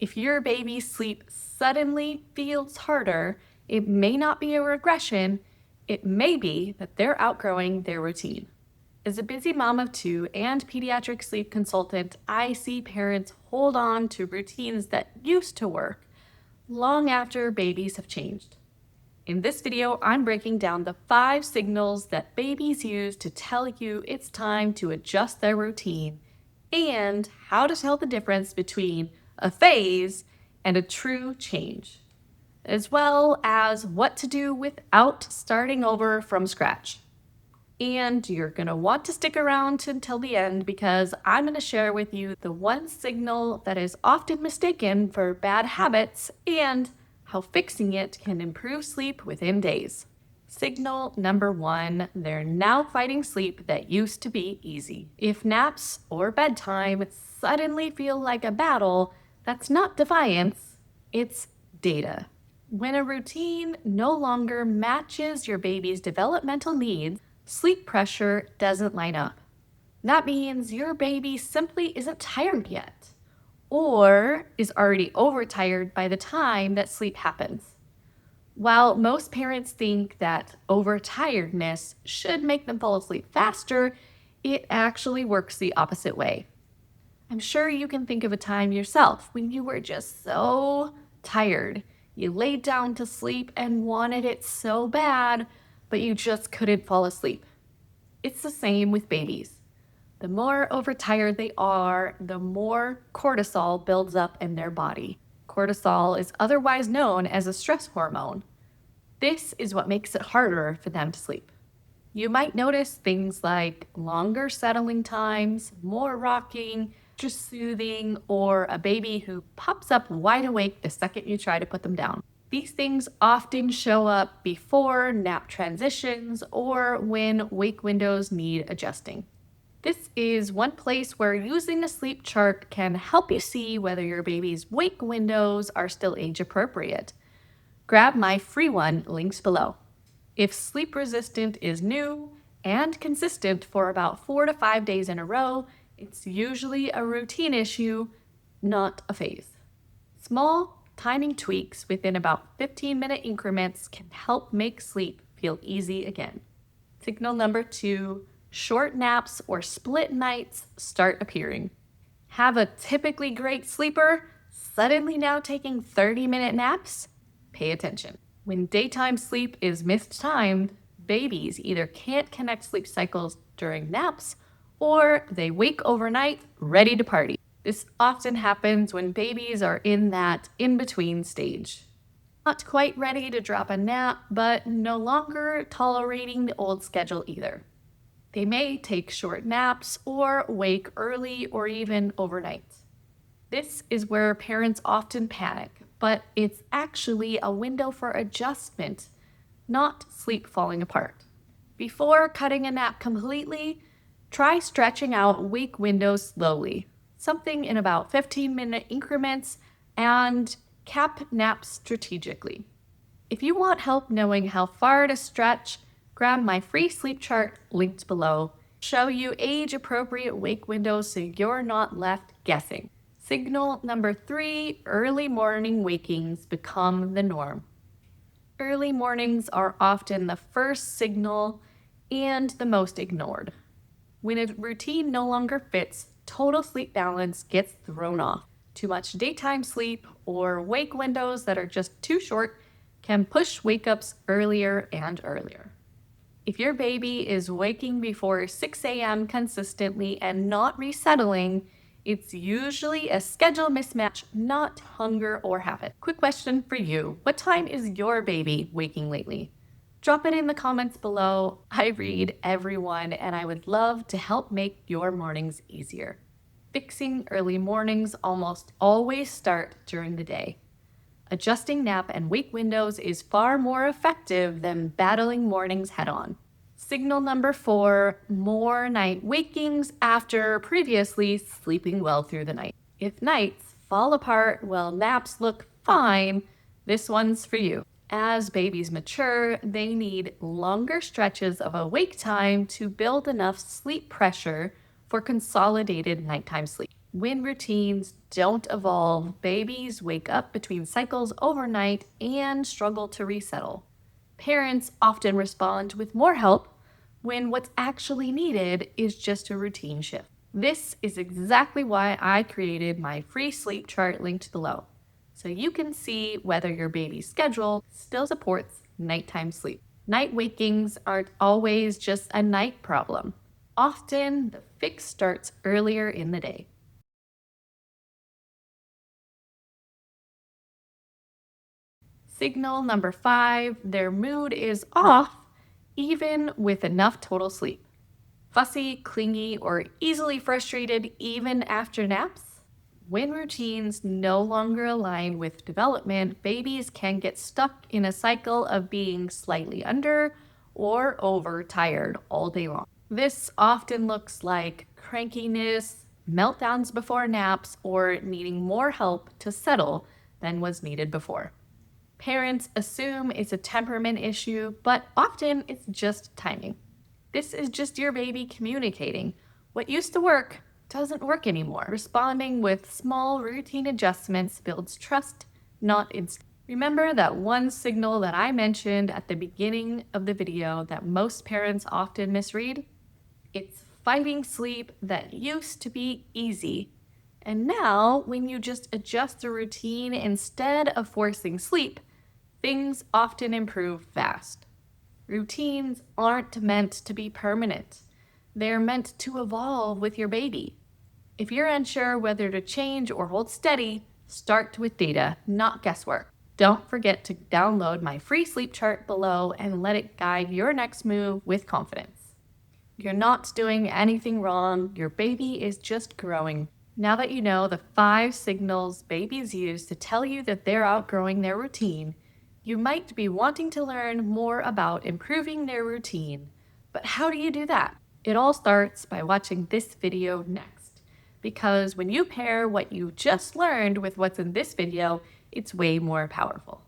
If your baby's sleep suddenly feels harder, it may not be a regression, it may be that they're outgrowing their routine. As a busy mom of two and pediatric sleep consultant, I see parents hold on to routines that used to work long after babies have changed. In this video, I'm breaking down the 5 signals that babies use to tell you it's time to adjust their routine and how to tell the difference between a phase and a true change, as well as what to do without starting over from scratch. And you're going to want to stick around until the end because I'm going to share with you the one signal that is often mistaken for bad habits and how fixing it can improve sleep within days. Signal number 1, they're now fighting sleep that used to be easy. If naps or bedtime suddenly feel like a battle, that's not defiance, it's data. When a routine no longer matches your baby's developmental needs, sleep pressure doesn't line up. That means your baby simply isn't tired yet, or is already overtired by the time that sleep happens. While most parents think that overtiredness should make them fall asleep faster, it actually works the opposite way. I'm sure you can think of a time yourself when you were just so tired. You laid down to sleep and wanted it so bad, but you just couldn't fall asleep. It's the same with babies. The more overtired they are, the more cortisol builds up in their body. Cortisol is otherwise known as a stress hormone. This is what makes it harder for them to sleep. You might notice things like longer settling times, more rocking, just soothing, or a baby who pops up wide awake the second you try to put them down. These things often show up before nap transitions or when wake windows need adjusting. This is one place where using a sleep chart can help you see whether your baby's wake windows are still age appropriate. Grab my free one, links below. If sleep resistant is new and consistent for about 4 to 5 days in a row, it's usually a routine issue, not a phase. Small timing tweaks within about 15-minute increments can help make sleep feel easy again. Signal number 2, short naps or split nights start appearing. Have a typically great sleeper suddenly now taking 30-minute naps? Pay attention. When daytime sleep is mistimed, babies either can't connect sleep cycles during naps or they wake overnight ready to party. This often happens when babies are in that in-between stage. Not quite ready to drop a nap, but no longer tolerating the old schedule either. They may take short naps or wake early or even overnight. This is where parents often panic, but it's actually a window for adjustment, not sleep falling apart. Before cutting a nap completely, try stretching out wake windows slowly, something in about 15-minute increments, and cap naps strategically. If you want help knowing how far to stretch, grab my free sleep chart linked below. Show you age-appropriate wake windows so you're not left guessing. Signal number 3, early morning wakings become the norm. Early mornings are often the first signal and the most ignored. When a routine no longer fits, total sleep balance gets thrown off. Too much daytime sleep or wake windows that are just too short can push wake-ups earlier and earlier. If your baby is waking before 6 a.m. consistently and not resettling, it's usually a schedule mismatch, not hunger or habit. Quick question for you. What time is your baby waking lately? Drop it in the comments below. I read everyone and I would love to help make your mornings easier. Fixing early mornings almost always start during the day. Adjusting nap and wake windows is far more effective than battling mornings head-on. Signal number 4, more night wakings after previously sleeping well through the night. If nights fall apart while naps look fine, this one's for you. As babies mature, they need longer stretches of awake time to build enough sleep pressure for consolidated nighttime sleep. When routines don't evolve, babies wake up between cycles overnight and struggle to resettle. Parents often respond with more help when what's actually needed is just a routine shift. This is exactly why I created my free sleep chart linked below, so you can see whether your baby's schedule still supports nighttime sleep. Night wakings aren't always just a night problem. Often, the fix starts earlier in the day. Signal number 5, their mood is off even with enough total sleep. Fussy, clingy, or easily frustrated even after naps? When routines no longer align with development, babies can get stuck in a cycle of being slightly under or overtired all day long. This often looks like crankiness, meltdowns before naps, or needing more help to settle than was needed before. Parents assume it's a temperament issue, but often it's just timing. This is just your baby communicating. What used to work doesn't work anymore. Responding with small routine adjustments builds trust, not instinct. Remember that one signal that I mentioned at the beginning of the video that most parents often misread? It's finding sleep that used to be easy. And now, when you just adjust the routine instead of forcing sleep, things often improve fast. Routines aren't meant to be permanent. They're meant to evolve with your baby. If you're unsure whether to change or hold steady, start with data, not guesswork. Don't forget to download my free sleep chart below and let it guide your next move with confidence. You're not doing anything wrong. Your baby is just growing. Now that you know the 5 signals babies use to tell you that they're outgrowing their routine, you might be wanting to learn more about improving their routine. But how do you do that? It all starts by watching this video next. Because when you pair what you just learned with what's in this video, it's way more powerful.